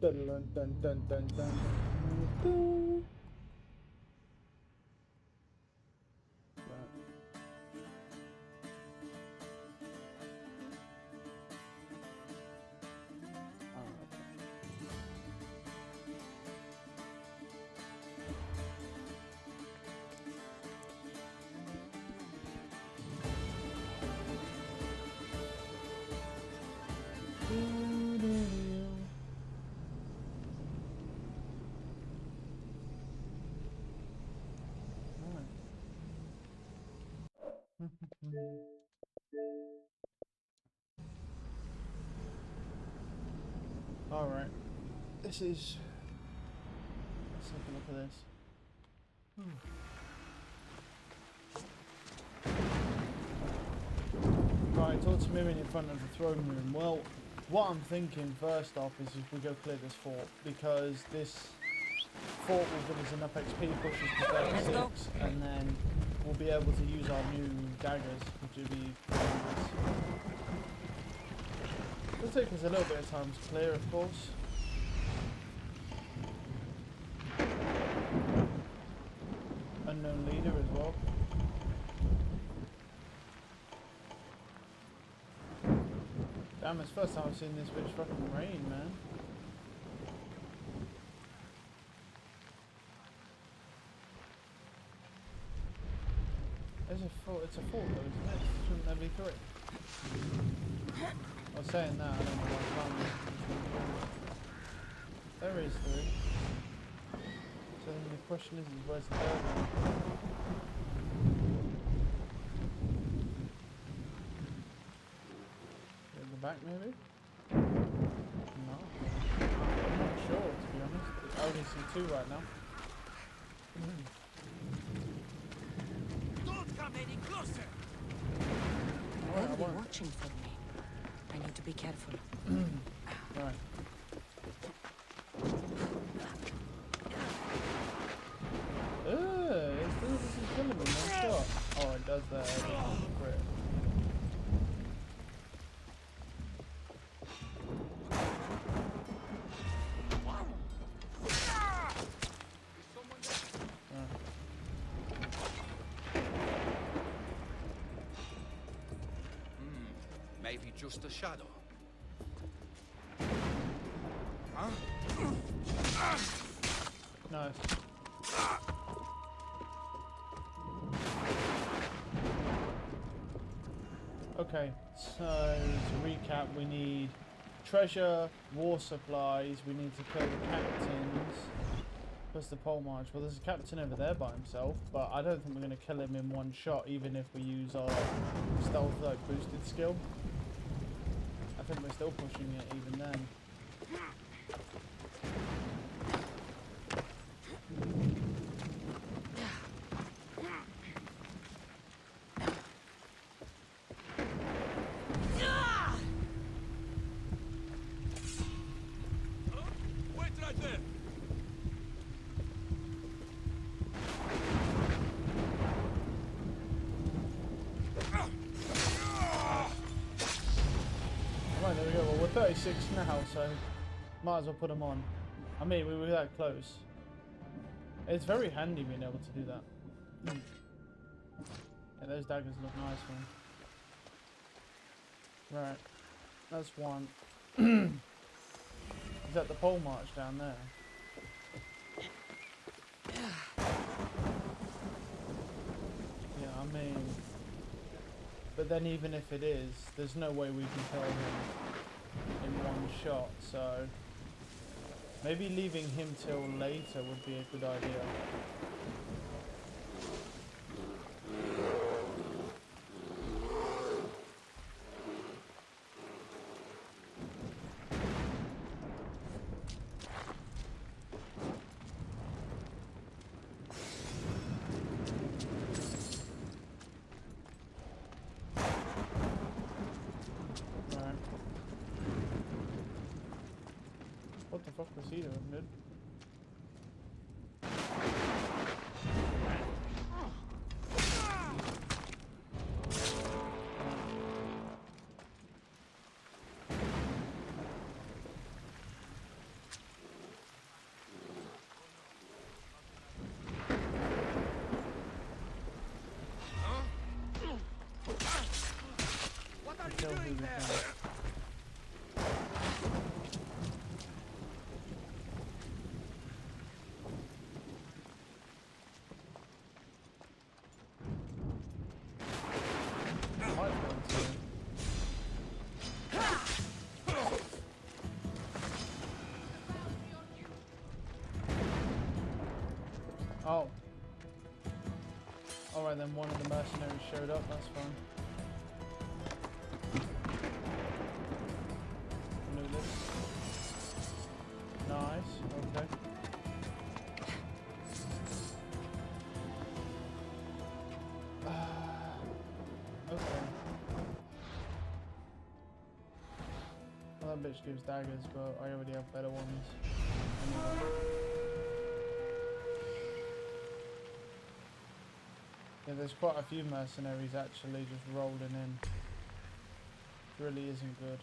Dun, dun, dun, dun, dun, dun, dun. Alright. This is... Let's take a look at this. Right, talk to Miriam in front of the throne room. Well, what I'm thinking first off is if we go clear this fort, because this fort will give us enough XP pushes to 36, and then we'll be able to use our new daggers, which will be nice. It'll take us a little bit of time to clear, of course. Unknown leader as well. Damn, it's the first time I've seen this bitch fucking rain, man. It's a fort though, isn't it? Shouldn't that be correct? I was saying that, I don't know why I can't. There is three. So then the question is where's the third one? In the back maybe? No. I'm not sure, to be honest. I only see two right now. Don't come any closer! They'll be watching for me. I need to be careful. Right. This is killing me, one shot. Oh, it does that. Great. Maybe just a shadow. Huh? Nice. Okay, so to recap, we need treasure, war supplies, we need to kill the captains, plus the pole march. Well, there's a captain over there by himself, but I don't think we're going to kill him in one shot, even if we use our stealth like boosted skill. I think we're still pushing it even then. Wait right there! Right, there we go. Well, we're 36 now, so might as well put them on. I mean, we were that close. It's very handy being able to do that. Yeah, those daggers look nice, man. Right, that's one. Is that the pole march down there? Yeah, I mean... But then even if it is, there's no way we can kill him in one shot, so... Maybe leaving him till later would be a good idea. What the fuck was he doing, dude? everything. Might want to. Oh. Alright then, one of the mercenaries showed up, that's fine. Loot this. Nice, okay. Okay. Well, that bitch gives daggers, but I already have better ones. Anyway. Yeah, there's quite a few mercenaries actually just rolling in. It really isn't good.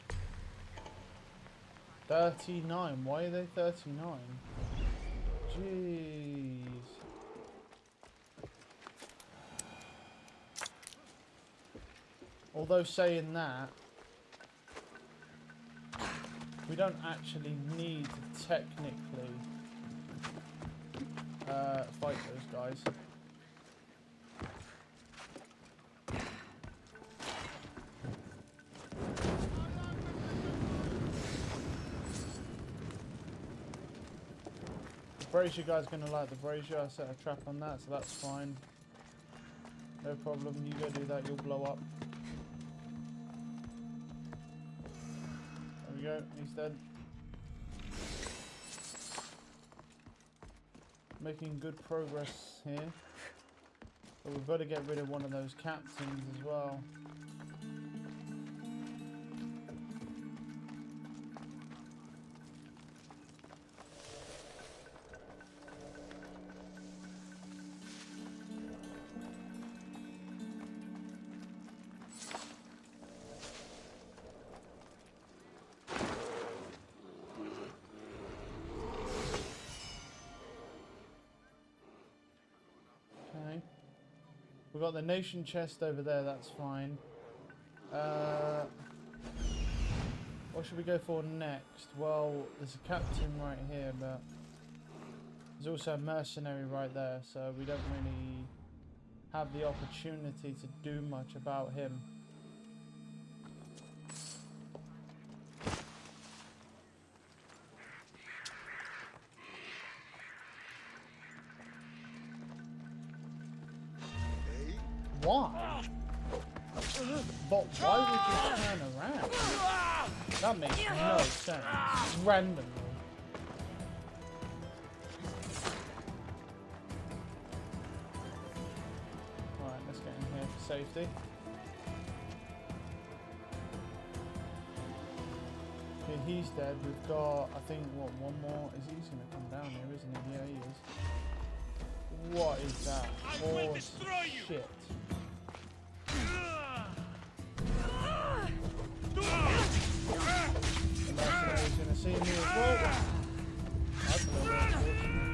39. Why are they 39? Jeez. Although saying that, we don't actually need to technically fight those guys. Brazier guy's gonna like the brazier. I set a trap on that, so that's fine. No problem. You go do that, you'll blow up. There we go. He's dead. Making good progress here. But we've got to get rid of one of those captains as well. We've got the nation chest over there, that's fine. What should we go for next? Well, there's a captain right here, but there's also a mercenary right there, so we don't really have the opportunity to do much about him. Why? But why would you turn around? That makes no sense. Randomly. Alright, let's get in here for safety. Okay, he's dead. We've got, I think, what, one more? He's going to come down here, isn't he? Yeah, he is. What is that? Horse shit. The mercenary's gonna see me as well. That's a little bit unfortunate.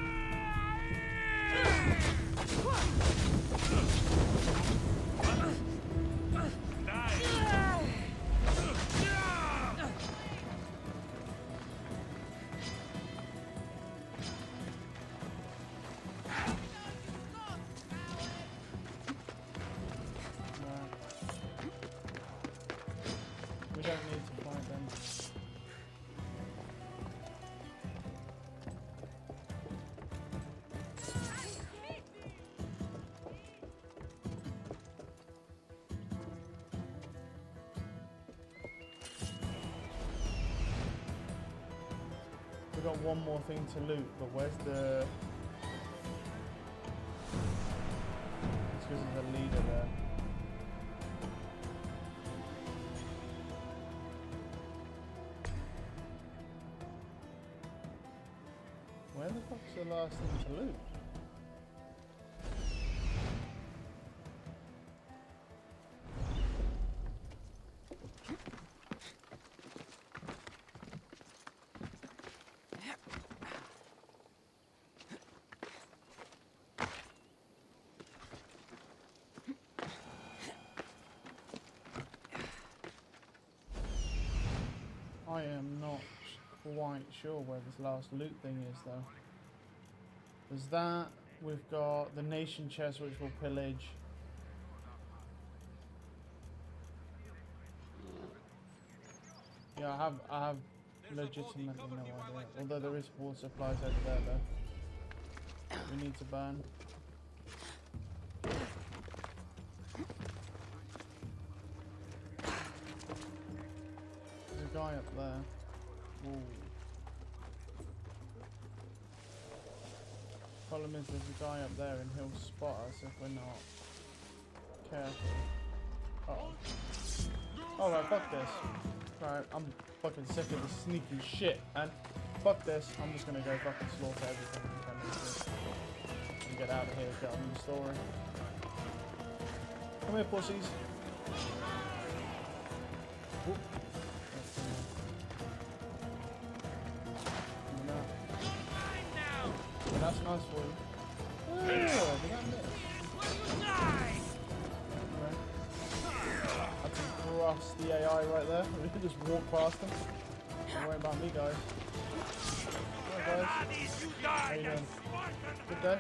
We don't need to fight them. We've got one more thing to loot, but where's the... It's because of the leader there. Where the fuck's the last thing to loot? I am not quite sure where this last loot thing is though. There's that. We've got the nation chest which will pillage. Yeah, I have legitimately no idea. Although there is water supplies over there though. We need to burn. There's a guy up there. Ooh. Problem is there's a guy up there and he'll spot us if we're not careful. Uh-oh. Alright, fuck this. Right, I'm fucking sick of this sneaky shit, and fuck this. I'm just gonna go fucking slaughter everything if I need to. And get out of here, get on with the story. Come here, pussies. Whoop. That's nice for you. Oh, did I miss? That's across the AI right there. We can just walk past them. Don't worry about me, guys. Hi, guys. How you doing? Good day?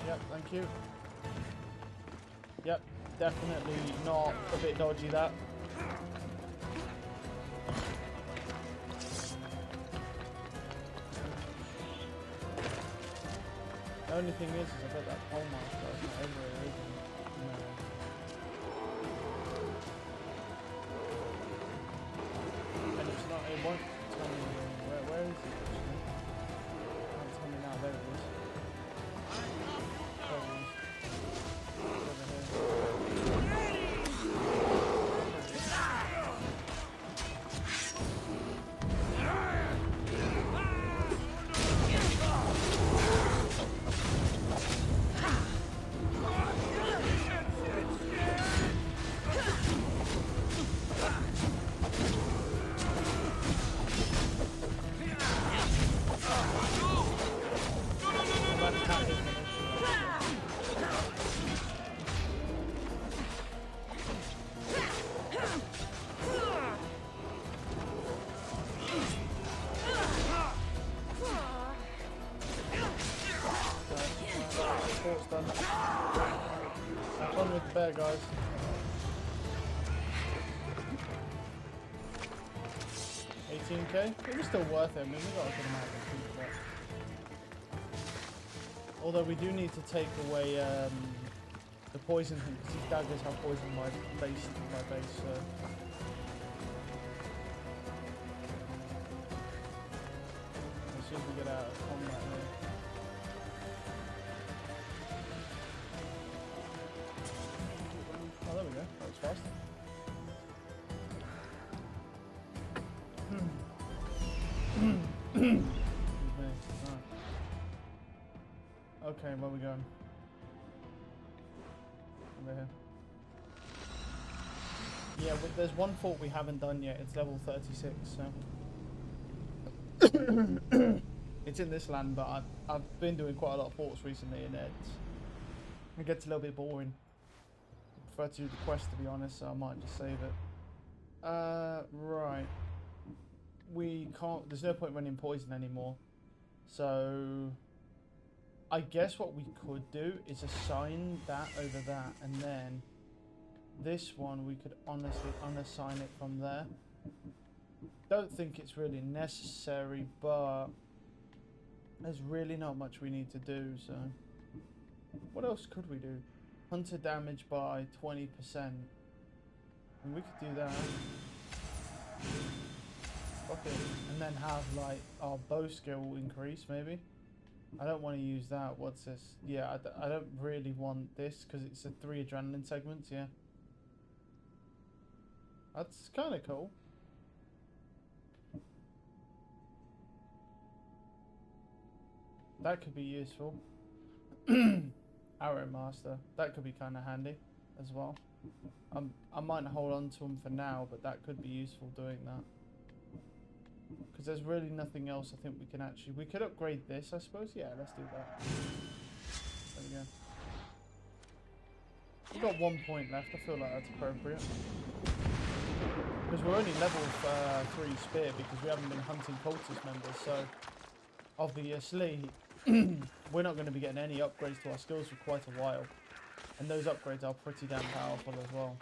Yep, thank you. Yep, definitely not a bit dodgy, that. The only thing is I bet that pole mark guy's not over here, is he? No. And it's not, it won't tell me where is he actually? It can't tell me now, there it is. There it is. Over here. Done. Have fun with the bear, guys. $18k? It was still worth it. I mean, we got a good amount of food for that. Although we do need to take away the poison thing, because these daggers have poison my base, so... As soon as we get out of combat here. Oh, there we go. That was fast. Okay, where are we going? Over here. Yeah, but there's one fort we haven't done yet. It's level 36, so... It's in this land, but I've been doing quite a lot of forts recently, and it gets a little bit boring. I prefer to do the quest, to be honest, so I might just save it. Right. We can't... There's no point running poison anymore. So... I guess what we could do is assign that over that, and then this one we could honestly unassign it from there. Don't think it's really necessary, but there's really not much we need to do, so... What else could we do? Hunter damage by 20%. And we could do that. Okay, and then have like our bow skill increase maybe. I don't want to use that. What's this? Yeah, I don't really want this because it's a 3 adrenaline segments. Yeah, that's kind of cool. That could be useful. Arrow Master. That could be kind of handy as well. I might hold on to them for now, but that could be useful doing that. Because there's really nothing else I think we can actually... We could upgrade this, I suppose. Yeah, let's do that. There we We've got 1 point left. I feel like that's appropriate. Because we're only level 3 spear because we haven't been hunting cultist members. So obviously we're not going to be getting any upgrades to our skills for quite a while. And those upgrades are pretty damn powerful as well.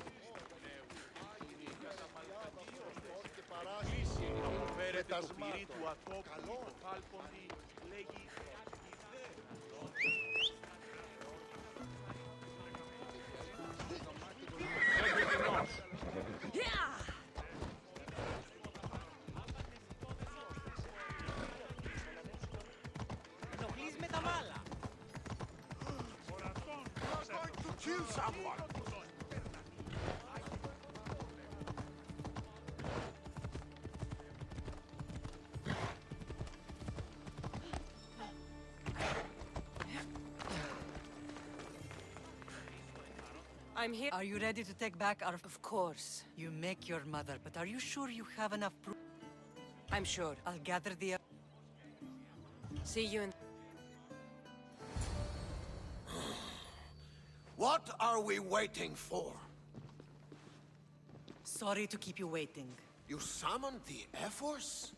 Kill someone! I'm here. Are you ready to take back our... Of course. You make your mother, but are you sure you have enough proof? I'm sure. I'll gather the... See you in... What are we waiting for? Sorry to keep you waiting. You summoned the Air Force?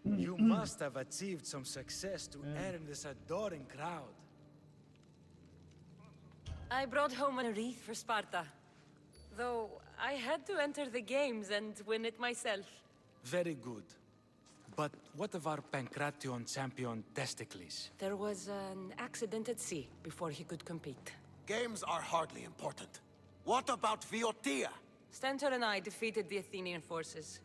You must have achieved some success to earn this adoring crowd. I brought home a wreath for Sparta. Though I had to enter the games and win it myself. Very good. But what of our Pancration champion Testicles? There was an accident at sea before he could compete. Games are hardly important. What about Viotia? Stentor and I defeated the Athenian forces.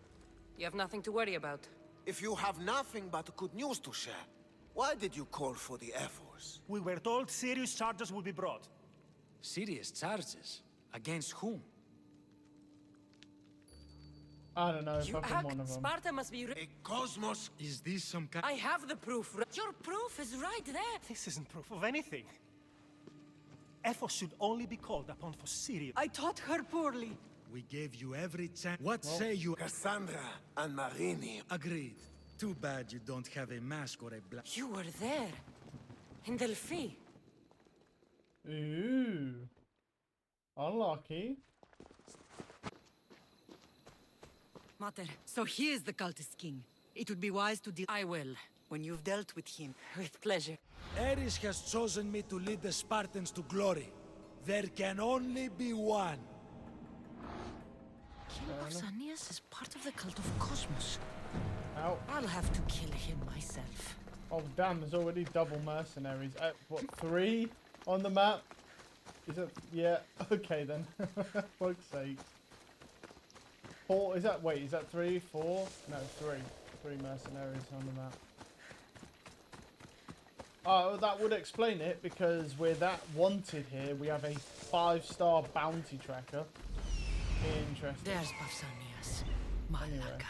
You have nothing to worry about. If you have nothing but good news to share, why did you call for the Air Force? We were told serious charges would be brought. Serious charges? Against whom? I don't know if You I've been one act. of them. Sparta must be... A cosmos. Is this some kind... I have the proof. Your proof is right there. This isn't proof of anything. Ethos should only be called upon for serious. I taught her poorly. We gave you every chance. What say you? Cassandra and Marini. Agreed. Too bad you don't have a mask or a black... You were there. In Delphi. Ooh. Unlucky. Mater, so he is the cultist king. It would be wise to deal... I will. When you've dealt with him. With pleasure. Ares has chosen me to lead the Spartans to glory. There can only be one. King Pausanias is part of the cult of Cosmos. Ow. I'll have to kill him myself. Oh damn, there's already double mercenaries. What, 3 on the map? Is it? Yeah, okay then. Fuck's sake. 4, is that, wait, is that 3, 4? No, 3. 3 mercenaries on the map. Oh, that would explain it, because we're that wanted here. We have a 5-star bounty tracker. Interesting. There's Pausanias. Malaka.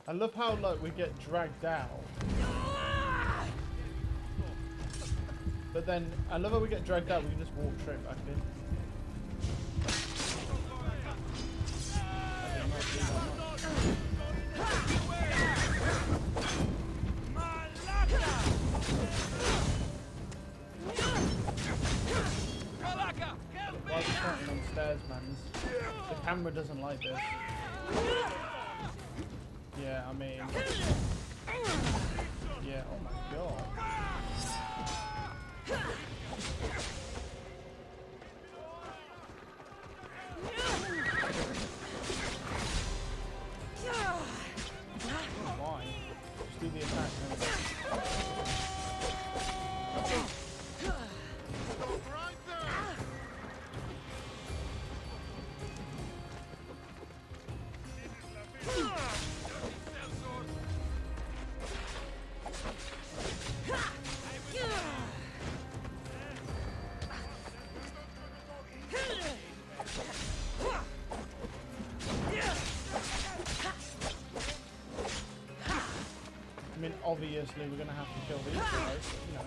I love how, like, we get dragged out. But then, I love how we get dragged out, we can just walk straight back in. I did not do that much. Why are we fighting on stairs, man? The camera doesn't like this. Yeah, I mean... Yeah, oh my god. Why? Just do the attack now. I mean, obviously we're gonna have to kill these guys, you know.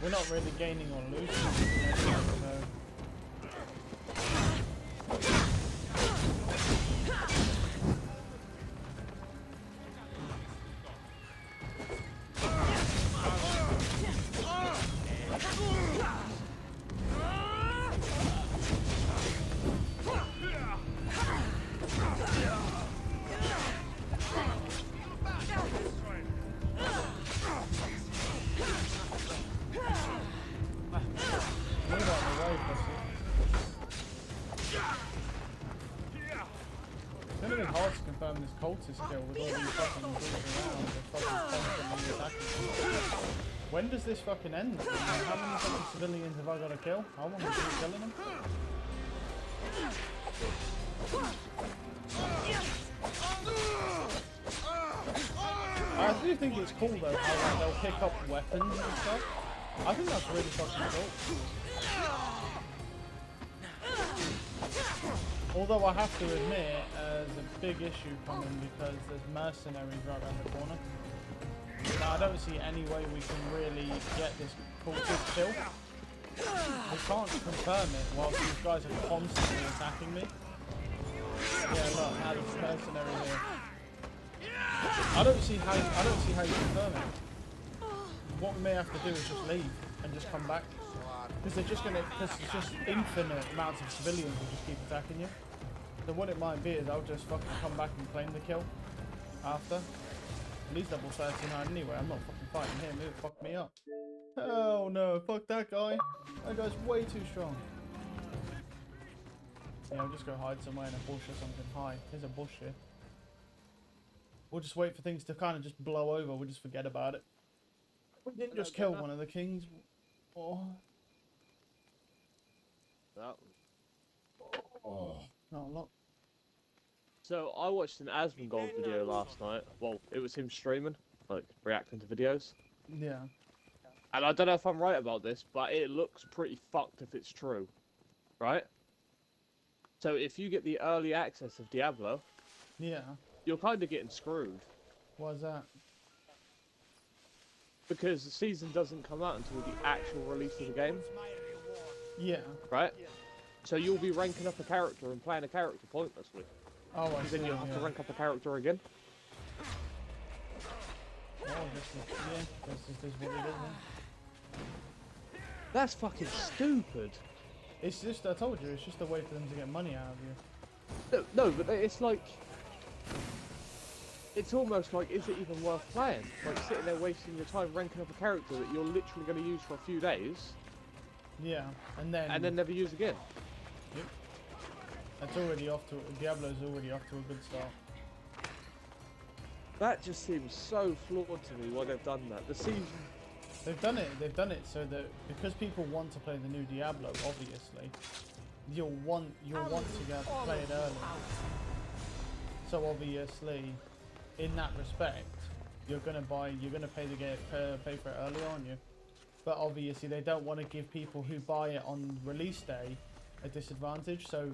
We're not really gaining or losing, so... else to confirm this cultist kill with all these fucking dudes around? They're fucking constantly attacking. When does this fucking end? I mean, how many fucking civilians have I got to kill? I want to keep killing them. I do think it's cool though how like, they'll pick up weapons and stuff. I think that's really fucking cool. Although I have to admit, there's a big issue coming because there's mercenaries right around the corner. Now I don't see any way we can really get this cultist kill. We can't confirm it whilst these guys are constantly attacking me. Yeah, look, now there's a mercenary here. I don't see how you confirm it. What we may have to do is just leave and just come back. Because it's just infinite amounts of civilians will just keep attacking you. So what it might be is I'll just fucking come back and claim the kill after. At least level 39 anyway, I'm not fucking fighting him, it would fuck me up. Oh no, fuck that guy. That guy's way too strong. Yeah, I'll just go hide somewhere in a bush or something. Hi, there's a bush here. We'll just wait for things to kind of just blow over, we'll just forget about it. We didn't just kill one of the kings. Oh. That Oh, not a lot. So I watched an Asmongold video last night. Well, it was him streaming, like reacting to videos. Yeah. And I don't know if I'm right about this, but it looks pretty fucked if it's true, right? So if you get the early access of Diablo, Yeah. you're kind of getting screwed Why's that? because the season doesn't come out until the actual release of the game, Yeah. right? So you'll be ranking up a character and playing a character pointlessly. Oh, I see. Then you'll have Yeah. to rank up a character again. Oh, this is what it is. Huh? That's fucking stupid. It's just, I told you, it's just a way for them to get money out of you. No, but it's like... It's almost like, is it even worth playing? Like, sitting there wasting your time ranking up a character that you're literally going to use for a few days, Yeah, and then never use again. Yep. That's already off to, Diablo's already off to a good start. That just seems so flawed to me why they've done that. The season... They've done it so that, because people want to play the new Diablo, obviously, you'll want to be able to play it early. So obviously, in that respect, you're gonna pay for it early, aren't you? But obviously they don't want to give people who buy it on release day a disadvantage, so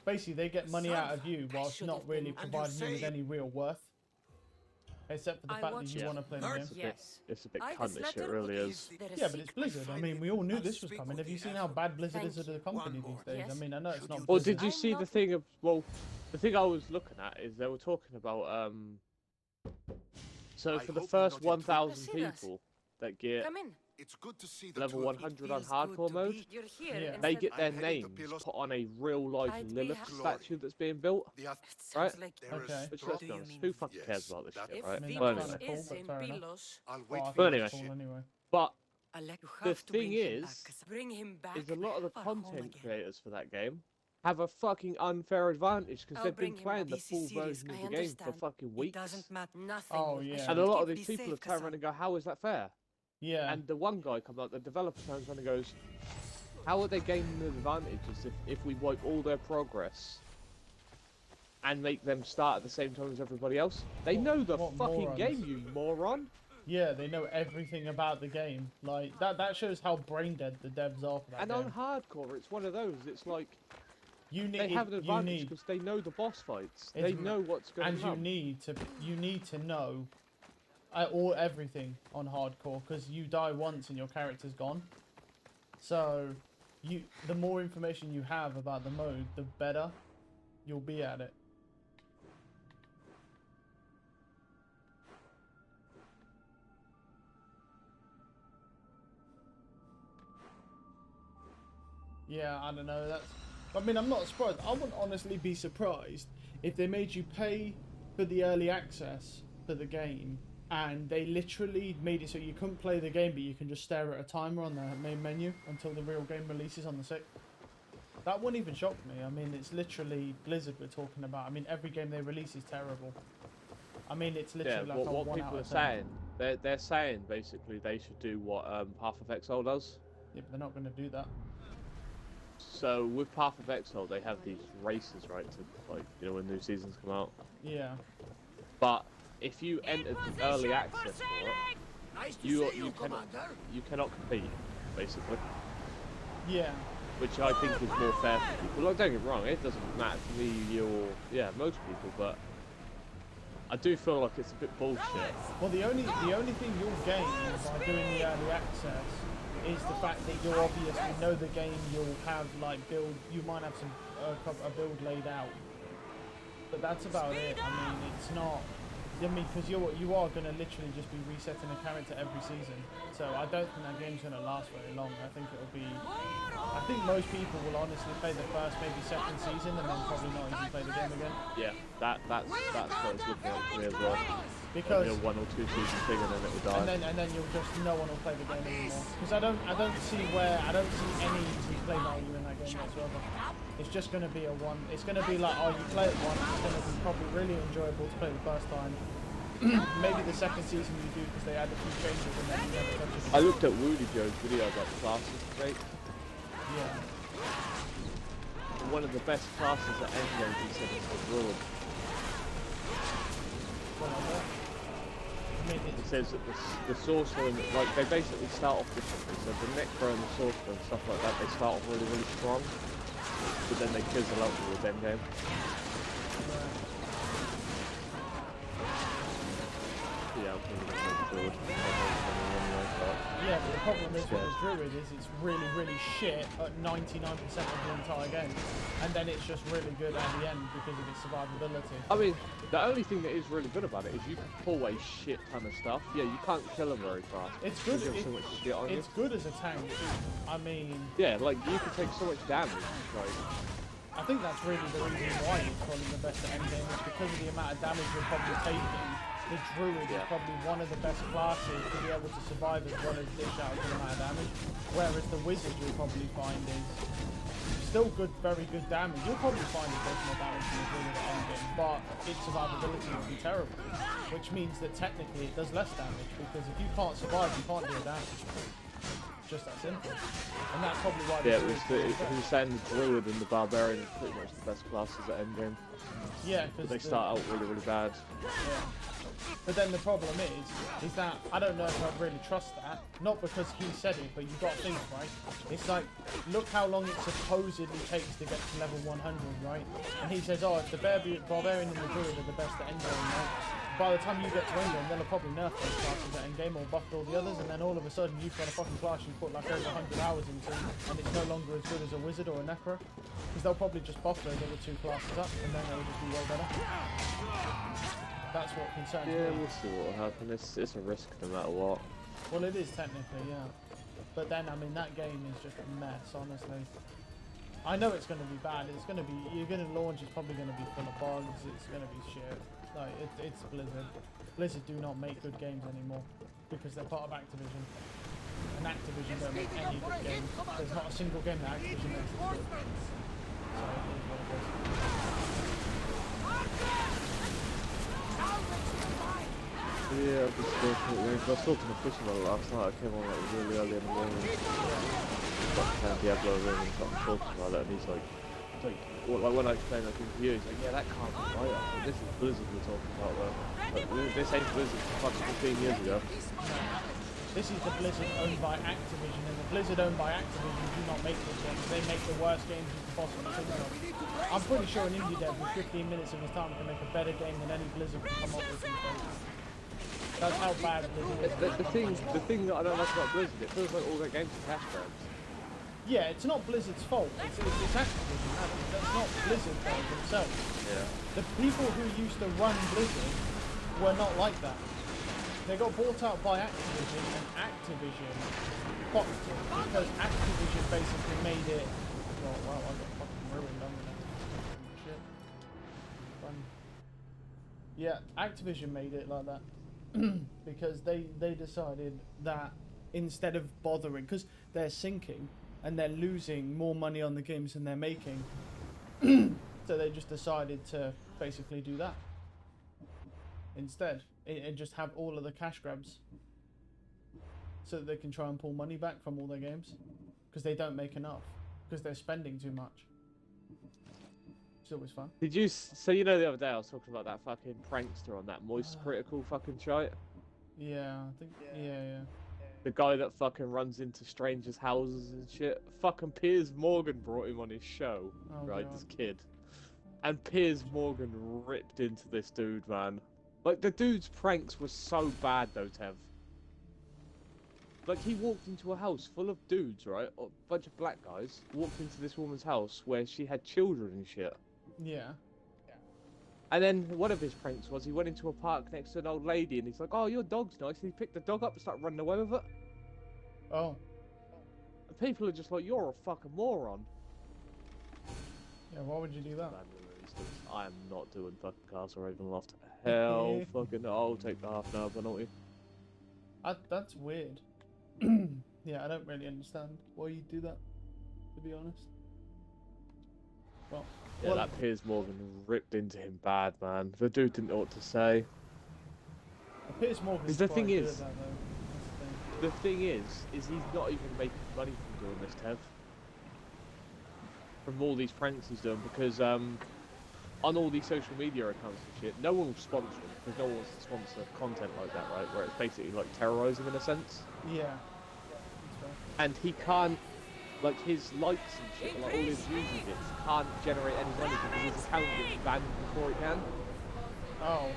basically they get money out of you whilst not really providing you with any real worth. Except for the fact that you want to play the game. Yes. It's a bit cuntish, it really is. Yeah, but it's Blizzard. I mean, we all knew this was coming. Have you seen how bad Blizzard is as a company these days? I mean, I know it's not Or Blizzard. did you see the thing of... Well, the thing I was looking at is they were talking about... So for the first 1,000 people that get Come in. It's good to see the level two of you. 100 on hardcore mode, You're here. Yeah. they instead get their I'm heading to names Pilos. put on a real-life I'd be Lilith happy. statue that's being built. The It sounds like there is Okay. Which, strong- let's be honest, who fucking cares Yes, about this that- shit, if right? I mean, But that's anyway. kinda Vimos cool, is but in fair enough. Pilos, I'll Well, wait I for think you anyway. it's cool anyway. But you The have to thing bring him is- back. Bring him back. is a lot of the or home content again. creators for that game have a fucking unfair advantage because I'll they've been bring him playing back. the This full is serious, version of I the game for understand. fucking It weeks. doesn't matter. Nothing. Oh, I yeah. should And a lot of keep these me people safe, have turned around Kassan. and go, how is that fair? Yeah. And the one guy comes out, the developer turns around and goes, how are they gaining the advantages if we wipe all their progress and make them start at the same time as everybody else? They know the what fucking morons. game, you moron! Yeah, they know everything about the game. Like that shows how brain dead the devs are for that And game. on hardcore, it's one of those, it's like, You need they have an you advantage need because they know the boss fights. It's They know what's going and on. you need to know all everything on hardcore because you die once and your character's gone. So the more information you have about the mode, the better you'll be at it. Yeah, I don't know. I mean, I'm not surprised. I wouldn't honestly be surprised if they made you pay for the early access for the game, and they literally made it so you couldn't play the game, but you can just stare at a timer on the main menu until the real game releases on the 6th. That wouldn't even shock me. I mean, it's literally Blizzard we're talking about. I mean, every game they release is terrible. I mean, it's literally like a what 1 people out are of 10. saying, they're saying basically they should do what Path of Exile does. Yeah, but they're not going to do that. So with Path of Exile, they have these races, right? To like, you know, when new seasons come out. Yeah. But if you entered the early access for it, Nice to see you, cannot Commander. you cannot compete, basically. Yeah. Which I think is more fair for people. Like, don't get me wrong, it doesn't matter to me, you or most people, but I do feel like it's a bit bullshit. Well, the only thing you'll gain by doing the early access is the fact that you'll obviously know the game. You'll have like build. You might have some a build laid out, but that's about it. I mean, it's not. I mean, because you are going to literally just be resetting a character every season. So I don't think that game's going to last very long. I think it'll be. I think most people will honestly play the first, maybe second season, and then probably not even play the game again. Yeah, that's what it's looking like to me as well. Because maybe a 1 or 2 season thing, and then it will die. and then you'll just no one will play the game anymore. Because I don't see any replay value in that game whatsoever. It's just going to be a one. It's going to be like, oh, you play it once. It's going to be probably really enjoyable to play the first time. Maybe the second season you do because they add a few changes and then you never touch it. I looked at Woody Joe's video about the classes today. Yeah. One of the best classes at endgame, he said, is the Druid. Well, like that. I mean, It says that the sorcerer, like, they basically start off differently. So the necro and the sorcerer and stuff like that, they start off really, really strong, but then they fizzle out towards endgame. Yeah, I'm thinking about the Druid. Yeah, but the problem is with the Druid is it's really, really shit at 99% of the entire game. And then it's just really good at the end because of its survivability. I mean, the only thing that is really good about it is you can pull a shit ton of stuff. Yeah, you can't kill them very fast. It's good. You have so much shit on It's good as a tank. I mean... Yeah, like, you can take so much damage. Like, I think that's really the reason why it's probably the best at endgame is because of the amount of damage you're probably taking. The Druid is probably one of the best classes to be able to survive as well as dish out a good amount of damage. Whereas the Wizard you'll probably find is still good, very good damage. You'll probably find it does more damage than the Druid at endgame, but its survivability will be terrible. Which means that technically it does less damage because if you can't survive, you can't do damage. Just that simple. And that's probably why yeah, he was saying the Druid and the Barbarian are pretty much the best classes at endgame. Yeah, because they start out really, really bad. Yeah. But then the problem is that I don't know if I really trust that. Not because he said it, but you've got to think, right? It's like, look how long it supposedly takes to get to level 100, right? And he says, oh, if the Barbarian and the Druid are the best at endgame, right? By the time you get to endgame, they'll probably nerf those classes at endgame or buff all the others, and then all of a sudden you've got a fucking class you put like over 100 hours into, and it's no longer as good as a Wizard or a Necro. Because they'll probably just buff those other two classes up, and then they'll just be way better. That's what concerns me. Yeah, we'll see what will happen. It's a risk no matter what. Well, it is technically, yeah. But then, I mean, that game is just a mess, honestly. I know it's going to be bad. It's going to be, you're going to launch, it's probably going to be full of bugs. It's going to be shit. Like, it's Blizzard. Blizzard do not make good games anymore because they're part of Activision. And Activision don't make any good games. There's not a single game that Activision makes that's good. So it is what it is. Yeah, I'm just still I was talking to Fish about it last night. I came on like really early in the morning. Got playing Diablo room and got talking about it, and he's like, well, like when I explained that thing to you, he's like, yeah, that can't be right. I said, this is Blizzard we're talking about though. Like, this ain't Blizzard from 15 years ago. This is the Blizzard owned by Activision, and the Blizzard owned by Activision do not make good games. They make the worst games you can possibly think of. I'm pretty sure an indie dev with 15 minutes of his time can make a better game than any Blizzard can come up with these days. That's how bad Blizzard is. The thing that I don't like about Blizzard, it feels like all their games are cash grabs. Yeah, it's not Blizzard's fault. It's Activision. That's not Blizzard themselves. Yeah. The people who used to run Blizzard were not like that. They got bought out by Activision, and Activision fucked it because Activision basically made it. Oh wow, I got fucking ruined on that. Shit. Fun. Yeah, Activision made it like that because they decided that instead of bothering, because they're syncing, and they're losing more money on the games than they're making. So they just decided to basically do that instead, and just have all of the cash grabs, so that they can try and pull money back from all their games, because they don't make enough, because they're spending too much. It's always fun. Did you? So you know, the other day I was talking about that fucking prankster on that Moist Critical fucking shite. Yeah, I think. Yeah. The guy that fucking runs into strangers' houses and shit. Fucking Piers Morgan brought him on his show, Oh, right? God. This kid. And Piers Morgan ripped into this dude, man. Like, the dude's pranks were so bad, though, Tev. Like, he walked into a house full of dudes, right? A bunch of black guys. Walked into this woman's house where she had children and shit. Yeah. And then one of his pranks was he went into a park next to an old lady and he's like, "Oh, your dog's nice." And he picked the dog up and started running away with it. Oh. And people are just like, "You're a fucking moron." Yeah. Why would you do that? I am not doing fucking Castle Ravenloft. Hell fucking no. I'll take the half an hour penalty. That's weird. Yeah, I don't really understand why you do that, to be honest. Well. Yeah, Well, that Piers Morgan ripped into him bad, man. The dude didn't know what to say. Piers Morgan's The quite thing good is- at that, though. That's The thing is he's not even making money from doing this, Tev. From all these pranks he's doing, because on all these social media accounts and shit, no one will sponsor him, because no one wants to sponsor content like that, right? Where it's basically like terrorising in a sense. the thing. Yeah. That's fair. And he can't, like, his likes and shit, like all his views and bits, can't generate any money because his account gets banned before it can. Oh.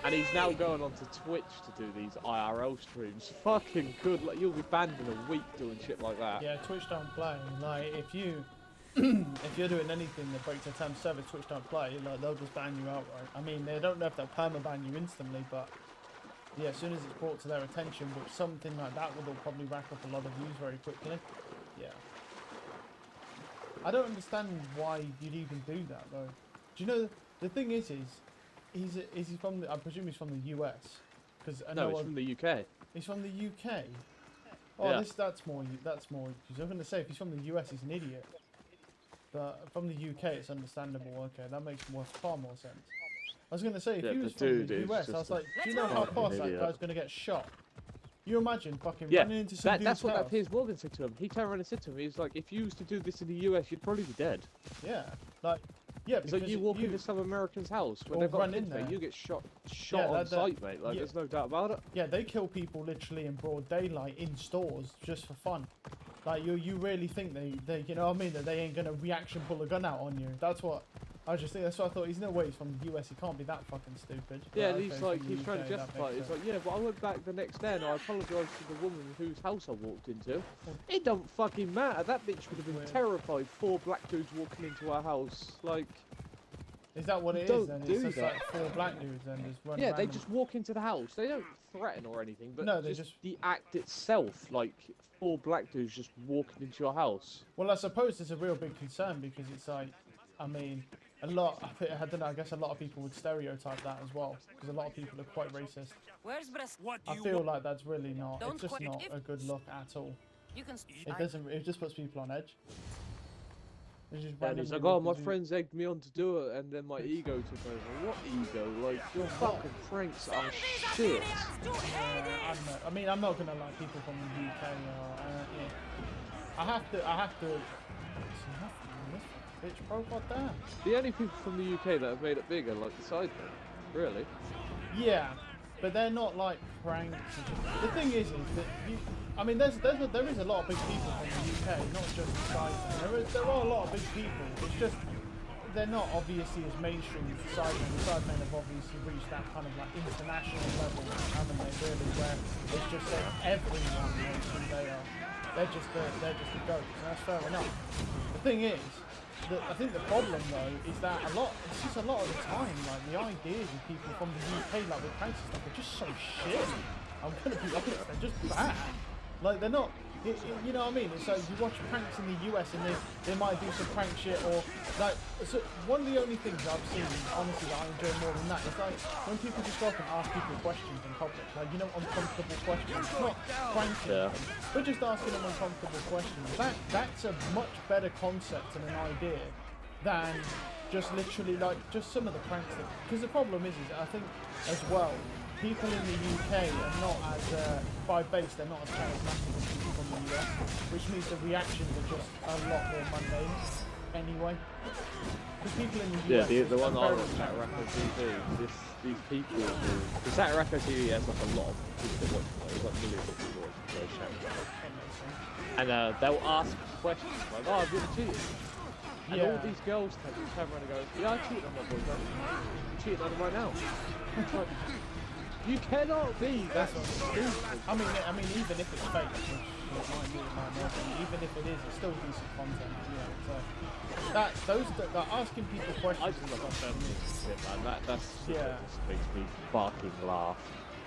And he's now going onto Twitch to do these IRL streams. Fucking good, like, you'll be banned in a week doing shit like that. Yeah, Twitch don't play. Like, if you if you're doing anything that breaks a term of service, Twitch don't play. Like, they'll just ban you outright. I mean, they don't know if they'll perma-ban you instantly, but yeah, as soon as it's brought to their attention, which something like that will probably rack up a lot of views very quickly. Yeah. I don't understand why you'd even do that, though. Do you know, the thing is he from the, I presume he's from the US? Because I know No, it's from the UK. he's from the UK. Oh, Yeah. that's more. I was going to say, if he's from the US, he's an idiot. But from the UK, it's understandable. Okay, that makes far more sense. I was going to say, if Yeah, he the was from dude the is US, I just was a like, do you know how fucking fast that idiot. guy's going to get shot? You imagine fucking Yeah, running into some dude's that's what house. that Piers Morgan said to him. He turned around and said to him, he was like, if you used to do this in the US, you'd probably be dead. Yeah, like, yeah, It's because like you walk into some American's house when or they've got run kids in there, there. you get shot Yeah, on that- sight, mate. Like, yeah. there's no doubt about it. Yeah, they kill people literally in broad daylight in stores just for fun. Like, you really think they you know what I mean, that they ain't gonna reaction pull a gun out on you? That's what I just think. That's what I thought. He's no way he's from the US. He can't be that fucking stupid. Yeah, But and he's okay, like, from the he's trying to UK, that justify it. makes He's sense. like, yeah, but I went back the next day and I apologised to the woman whose house I walked into. It don't fucking matter. That bitch would have been Weird. terrified. 4 black dudes walking into our house. Like, Is that what it is Don't then? do It's just that. like 4 black dudes then just running yeah, they random. just walk into the house. They don't threaten or anything, but No, they just just- the act itself, like 4 black dudes just walking into your house. Well, I suppose it's a real big concern because it's like, I mean, I don't know, I guess a lot of people would stereotype that as well because a lot of people are quite racist. Where's Bres? What do I you feel want? like that's really not, Don't it's just quite- not if- a good look at all. You can. It just puts people on edge. It's just And he's randomly like, oh, my walking through- friends egged me on to do it, and then my ego took over. What ego? Like, your fucking pranks are shit. Yeah, I don't know. I mean, I'm not gonna like people from the UK yeah. I have to. It's nothing in this bitch, bro. God damn. The only people from the UK that have made it bigger, like the Sidemen, really. Yeah, but they're not like pranks. The thing is that I mean, there is a lot of big people from the UK, not just the Sidemen. There are a lot of big people. It's just they're not obviously as mainstream as the Sidemen. The Sidemen have obviously reached that kind of like international level, haven't they? Really, where it's just that everyone knows who they are. They're just the goats, and that's fair enough. The thing is, that I think the problem though is that it's just a lot of the time, like the ideas of people from the UK, like with pranks and stuff, are just so shit. I'm gonna be honest, they're just bad. Like they're not, You know what I mean? It's like you watch pranks in the US and they might do some prank shit or like. So one of the only things I've seen, honestly, that I enjoy more than that is like when people just go up and ask people questions in public, like uncomfortable questions, not pranking, but just asking them uncomfortable questions. That's a much better concept and an idea than just literally like just some of the pranks. Because the problem is I think as well. People in the UK are not as, by base, they're not as charismatic as people from the US, which means the reactions are just a lot more mundane anyway. Because people in the US... Yeah, the one I watch, Sataraka TV, these people who... The Sataraka TV has like a lot of people that watch it, there's like millions of people watching those channels. And they'll ask questions like, oh, have you ever cheated? And all these girls turn around and go, yeah, I cheated on my boyfriend. I'm cheating on him right now. You cannot be that stupid. I mean, even if it's fake, which it might be, even if it is, it's still decent content. Yeah, so that asking people questions. I just love that shit, man. That's just makes me fucking laugh.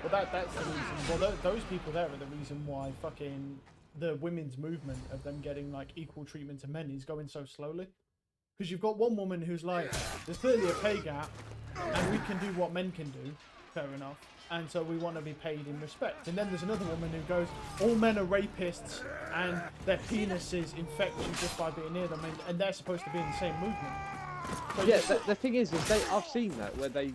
Well, that's the reason. Well, those people there are the reason why fucking the women's movement of them getting like equal treatment to men is going so slowly. Because you've got one woman who's like, there's clearly a pay gap, and we can do what men can do. Fair enough. And so we want to be paid in respect. And then there's another woman who goes, all men are rapists and their penises infect you just by being near them, and they're supposed to be in the same movement. So yeah, the thing is I've seen that where they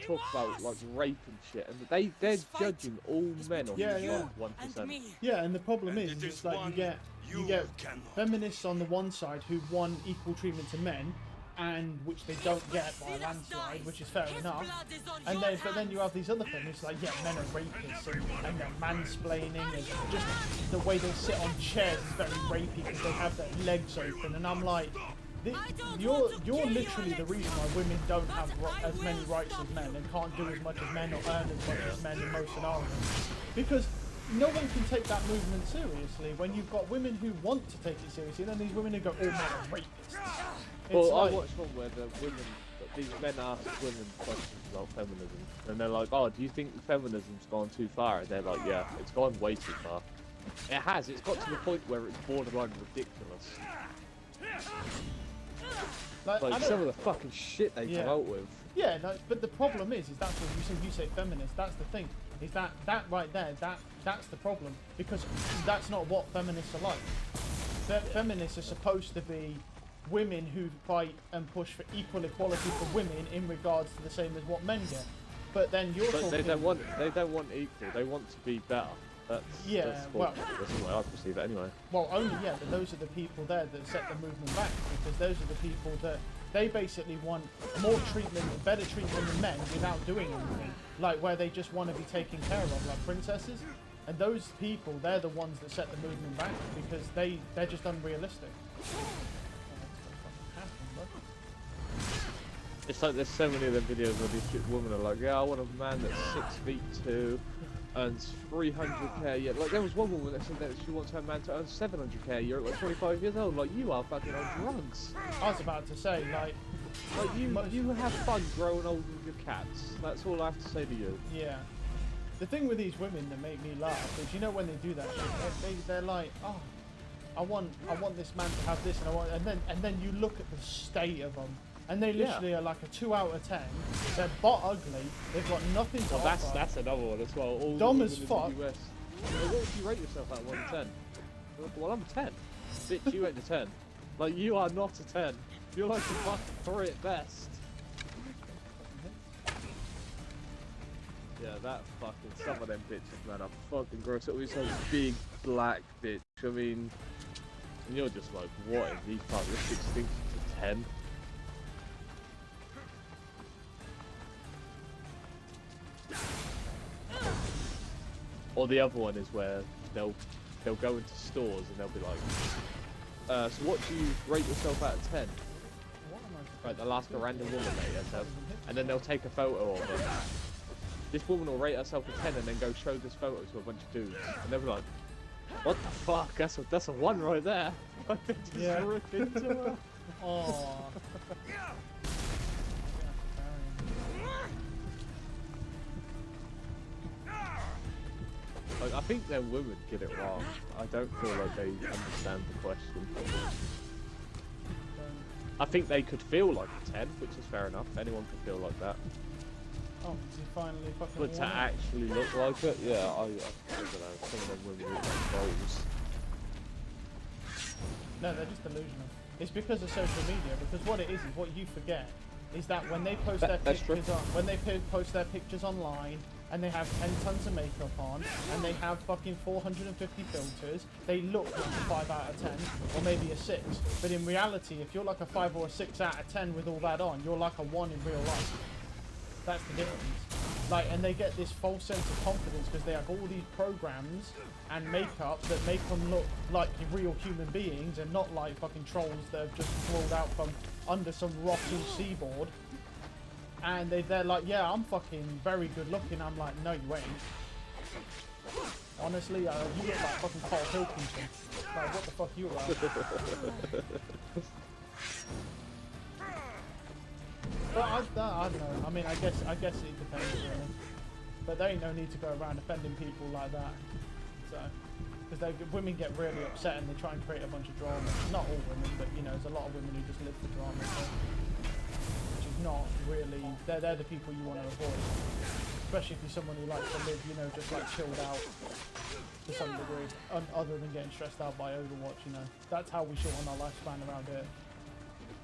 talk about like rape and shit, and they're judging all men on 1%. Yeah, and the problem is it's like you get feminists on the one side who want equal treatment to men, and which they don't get by a landslide, which is fair enough. And but then you have these other feminists like, yeah, men are rapists and they're mansplaining, and just the way they sit on chairs is very rapey because they have their legs open. And I'm like, you're literally the reason why women don't have as many rights as men and can't do as much as men or earn as much as men in most scenarios, because no one can take that movement seriously when you've got women who want to take it seriously, and then these women who go, oh, men are rapists. Well, I watched one where these men ask women questions about feminism, and they're like, oh, do you think feminism's gone too far? And they're like, yeah, it's gone way too far. It has, it's got to the point where it's borderline ridiculous. Like some of the fucking shit they come out with. Yeah, no, but the problem is that's what you say feminist, that's the thing. Is that right there, that's the problem. Because that's not what feminists are like. Feminists are supposed to be women who fight and push for equal equality for women in regards to the same as what men get. But then you're talking... they don't want equal, they want to be better. That's the way I perceive it anyway. Well, but those are the people there that set the movement back, because those are the people that they basically want more treatment, better treatment than men without doing anything. Like where they just want to be taken care of, like princesses. And those people, they're the ones that set the movement back, because they're just unrealistic. It's like there's so many of them videos where these women are like, yeah, I want a man that's 6'2", earns 300k. Yeah, like there was one woman that said that she wants her man to earn 700k a year at like 25 years old. Like, you are fucking on drugs. I was about to say, like you have fun growing old with your cats. That's all I have to say to you. Yeah. The thing with these women that make me laugh is, you know, when they do that shit, they're like, oh, I want this man to have this, and then you look at the state of them. And they literally are like a 2 out of 10. They're butt ugly. They've got nothing to offer. That's another one as well. All dumb as fuck. What if you rate yourself at 1 to 10? Well, I'm a 10. Bitch, you ain't a 10. Like, you are not a 10. You're like a fucking 3 at best. Yeah, that fucking, some of them bitches, man, are fucking gross. It'll be some big black bitch. I mean, and you're just like, what in these parts? This bitch thinks she's a 10. Or the other one is where they'll go into stores and they'll be like, so what do you rate yourself out of 10? Right, they'll ask a random woman later, and then they'll take a photo of her. This woman will rate herself a 10 and then go show this photo to a bunch of dudes, and they'll be like, what the fuck? That's a 1 right there. Just rip into her. Aww. Like, I think them women get it wrong. I don't feel like they understand the question. I think they could feel like a 10, which is fair enough. Anyone can feel like that. Oh, you finally fucking But to won it. actually look like it, yeah, I don't know. Some of them women look like balls. No, they're just delusional. It's because of social media. Because what it is what you forget is that when they post their That's true. pictures on, when they post their pictures online, and they have 10 tons of makeup on, and they have fucking 450 filters, they look like a 5 out of 10, or maybe a 6. But in reality, if you're like a 5 or a 6 out of 10 with all that on, you're like a 1 in real life. That's the difference. Like, and they get this false sense of confidence because they have all these programs and makeup that make them look like real human beings and not like fucking trolls that have just crawled out from under some rocky seaboard. And they're like, yeah, I'm fucking very good looking. I'm like, no, you ain't. Honestly, you look like fucking Carl Pilkington. Like, what the fuck you like? But I don't know. I mean, I guess it depends really. But there ain't no need to go around offending people like that. So, because women get really upset and they try and create a bunch of drama. Not all women, but you know, there's a lot of women who just live for drama. So, which is not really. They're the people you want to avoid. Especially if you're someone who likes to live, you know, just like chilled out to some degree, other than getting stressed out by Overwatch. You know, that's how we shorten our lifespan around here.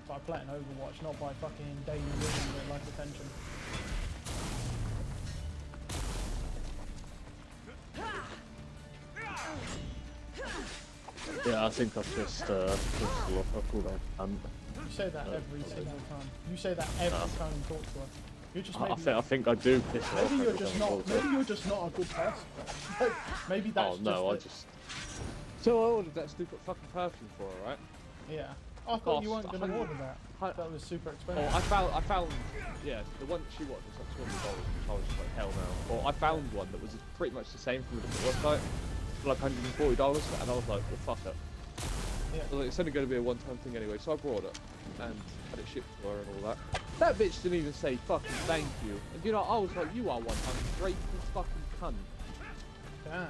By playing Overwatch, not by fucking daily living that like attention. Yeah, I think I've just called her. You say that every single time. You say that every time you talk to her. You're just I think I do piss her off. maybe you're just not a good person. Like, maybe that's Oh no, just So I ordered that stupid fucking perfume for her, right? yeah. I thought you weren't Cost going to 100 order that. That was super Oh, expensive. I found, yeah, the one that she wanted was like $200, which I was just like, hell no. Or I found one that was pretty much the same from a different website, for like $140, and I was like, well, fuck it. Yeah. I was like, it's only going to be a one-time thing anyway, so I brought it, and had it shipped to her and all that. That bitch didn't even say fucking thank you. And you know, I was like, you are one ungrateful fucking cunt. Damn.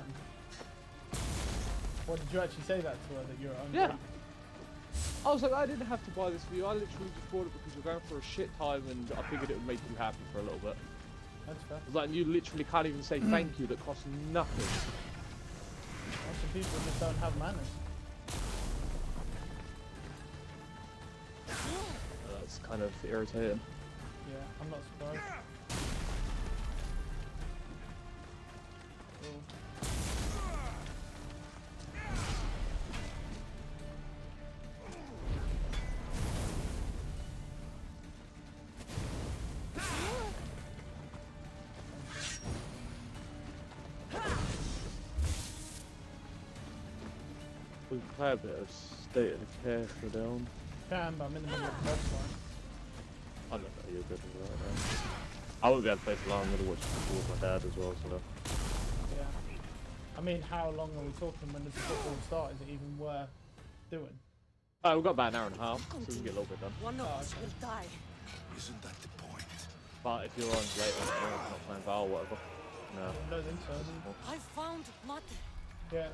What did you actually say that to her, that you're Yeah. I was like, I didn't have to buy this for you. I literally just bought it because you're going for a shit time and I figured it would make you happy for a little bit. That's fair. I was like, and you literally can't even say thank you that costs nothing. Well, some people just don't have manners. That's kind of irritating. Yeah, I'm not surprised. Cool. We can play a bit of State of Decay for down. Can, but I'm in the middle of the boss fight. I don't know, you're good with that. I won't be able to play for long. I'm going to watch football with my dad as well, so. Yeah. I mean, how long are we talking? When does the football start? Is it even worth doing? Oh, we've got about an hour and a half, so we can get a little bit done. One of us will die. Isn't that the point? But if you're on later, not playing Val or whatever. No. I don't think so. I found Mate. Yeah.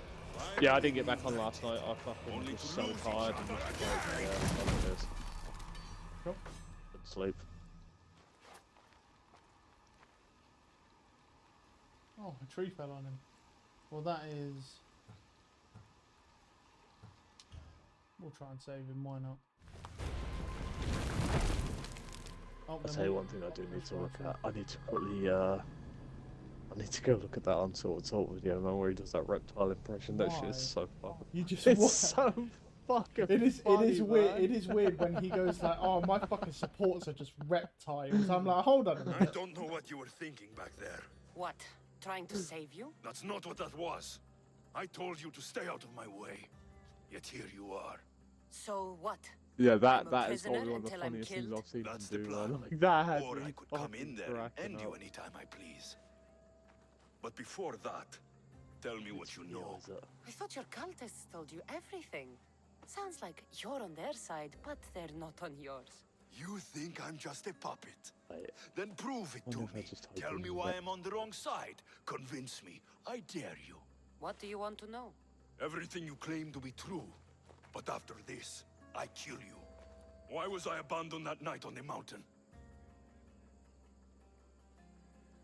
Yeah, I didn't get back on last night. I fucking was so tired and just like, yeah, I know what it is. Cool. Couldn't sleep. Oh, a tree fell on him. Well, that is... We'll try and save him, why not? Oh, I'll then tell you we'll- one thing I do need to look at. I need to quickly, I need to go look at that Unsorted Salt video, man, where he does that reptile impression. That shit is so fucking... You just It's what? so fucking It is funny, weird. man. It is weird when he goes like, "Oh, my fucking supports are just reptiles." I'm like, hold on a I minute. don't know what you were thinking back there. What? Trying to save you? That's not what that was. I told you to stay out of my way. Yet here you are. So what? Yeah, I'm a that is prisoner probably one of the until I'm funniest things killed? I've seen That's him the do, plan. man. Like, that had Or me I could come fucking in there and cracking end you up. anytime I please. But before that, tell me what you know. I thought your cultists told you everything. Sounds like you're on their side, but they're not on yours. You think I'm just a puppet? Wait, Then prove it to wonder if I me. just type Tell in me why that. I'm on the wrong side. Convince me. I dare you. What do you want to know? Everything you claim to be true. But after this, I kill you. Why was I abandoned that night on the mountain?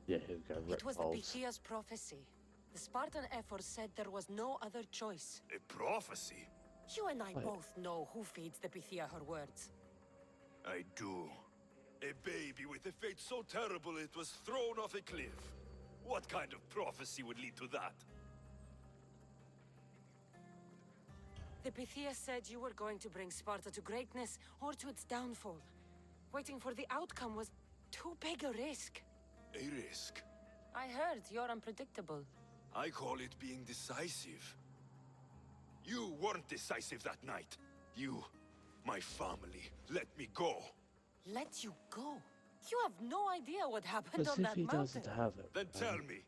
Yeah, here we go. It was the Reptiles. Pythia's prophecy. The Spartan Ephors said there was no other choice. A prophecy? You and I Wait. both know who feeds the Pythia her words. I do. A baby with a fate so terrible it was thrown off a cliff. What kind of prophecy would lead to that? The Pythia said you were going to bring Sparta to greatness or to its downfall. Waiting for the outcome was too big a risk. A risk. I heard you're unpredictable. I call it being decisive. You weren't decisive that night. You, my family, let me go. Let you go? You have no idea what happened As on if that he mountain. doesn't have it. Then tell me.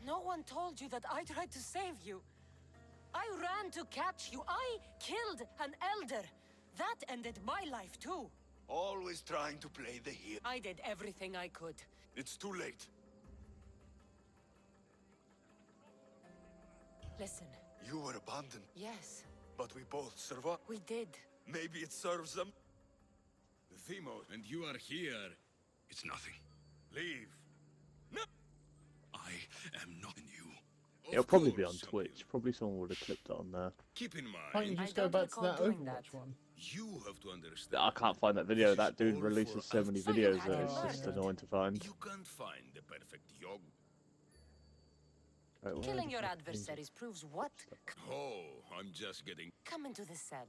No one told you that I tried to save you. I ran to catch you. I killed an elder. That ended my life too. Always trying to play the hero. I did everything I could. It's too late. Listen, You were abandoned, yes, but we both survived. we did. Maybe it serves them. Themo, and you are here. It's nothing. Leave. No. I am not in you. It'll Of probably be on course, some Twitch. Probably someone would have clipped it on there. Keep in Can't you mind, just I go don't back to recall that doing Overwatch that. one? you have to understand. I can't find that video. This That is dude all releases for so many us. So you videos had that it it's just murdered. annoying to find. You can't find the perfect yog. Right, where Killing is your it? adversaries proves what? Oh, I'm just getting... Come into the cell.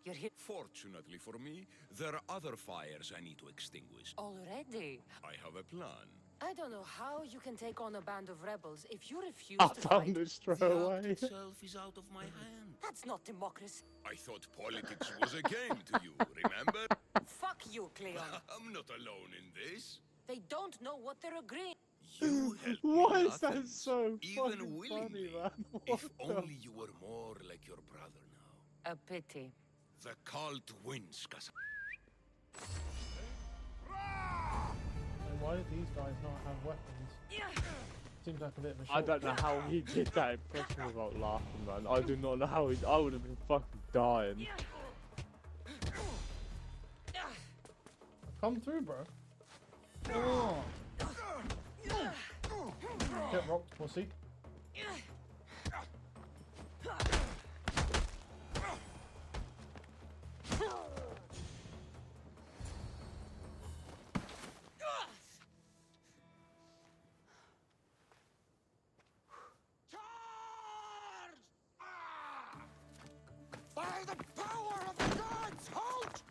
You're here Fortunately for me, there are other fires I need to extinguish. already. I have a plan. I don't know how you can take on a band of rebels if you refuse I to found fight. it straight The act away. itself is out of my hand. That's not democracy. I thought politics was a game to you, remember? Fuck you, Cleon. I'm not alone in this. They don't know what they're agreeing. You helped me Why in is that Athens, so even fucking willingly. funny, man? If What the- only you were more like your brother now. A pity. The cult wins, Cassandra. And why do these guys not have weapons? Seems like a bit of a I short. don't know how he did that impression without laughing, man. I do not know how he. I would have been fucking dying. Come through, bro. Oh. Get rocked, pussy. By the power of the gods, halt!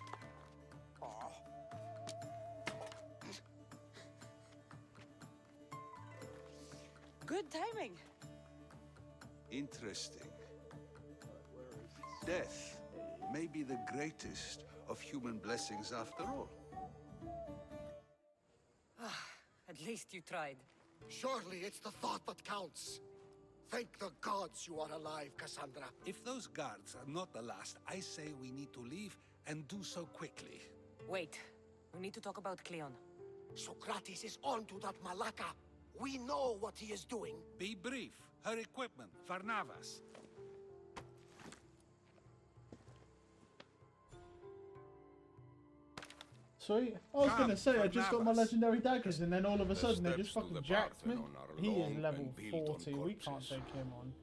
Good timing. Interesting. Death may be the greatest of human blessings after all. At least you tried. Surely it's the thought that counts. Thank the gods you are alive, Cassandra. If those guards are not the last, I say we need to leave and do so quickly. Wait. We need to talk about Cleon. Socrates is on to that Malaka. We know what he is doing. Be brief. Her equipment, Varnavas. Sweet. I was Come, gonna say I just got my Barnabas. legendary daggers, and then all of a The sudden they steps just to the fucking jacked me. Parthenon are He is long level and built on 40. We can't corpses. take him on.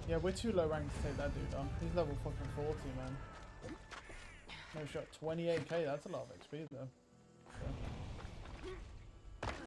Yeah, we're too low ranked to take that dude on. He's level fucking 40, man. No shot. 28k. That's a lot of XP though.